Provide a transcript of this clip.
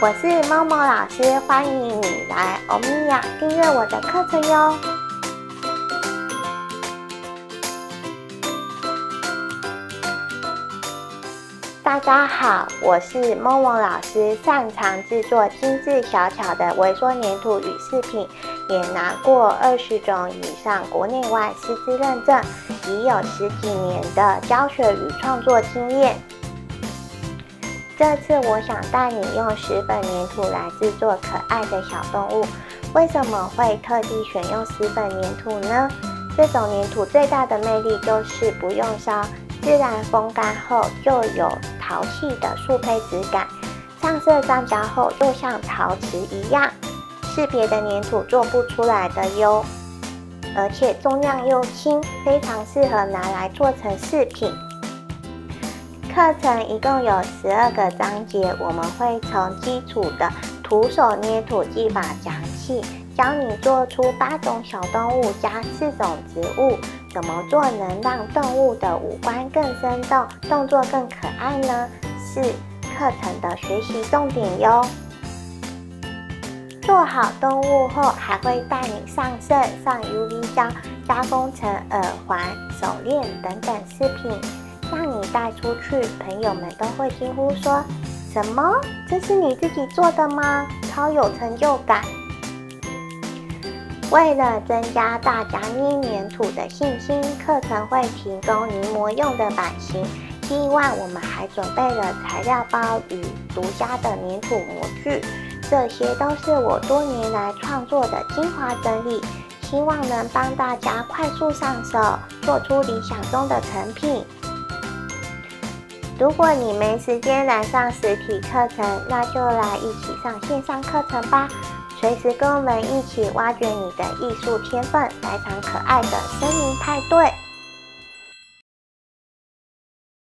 我是猫猫老师，欢迎你来欧米亚订阅我的课程哟。大家好，我是猫猫老师，擅长制作精致小巧的微缩粘土与饰品，也拿过20种以上国内外师资认证，已有10几年的教学与创作经验。这次我想带你用10本粘土来制作可爱的小动物。为什么会特地选用10本粘土呢？这种粘土最大的魅力就是不用烧，自然风干后就有陶器的素胚质感，上色上胶后就像陶瓷一样，是别的粘土做不出来的哟。而且重量又轻，非常适合拿来做成饰品。课程一共有12个章节，我们会从基础的徒手捏土技法讲起，教你做出8种小动物加4种植物，怎么做能让动物的五官更生动，动作更可爱呢？是课程的学习重点哟。做好动物后，还会带你上色、上 UV 胶，加工成耳环、手链等等饰品，让你带出去，朋友们都会惊呼说：什么？这是你自己做的吗？超有成就感！为了增加大家捏粘土的信心，课程会提供临摹用的版型。另外，我们还准备了材料包与独家的粘土模具，这些都是我多年来创作的精华整理，希望能帮大家快速上手，做出理想中的成品。如果你没时间来上实体课程，那就来一起上线上课程吧！随时跟我们一起挖掘你的艺术天分，来场可爱的森林派对。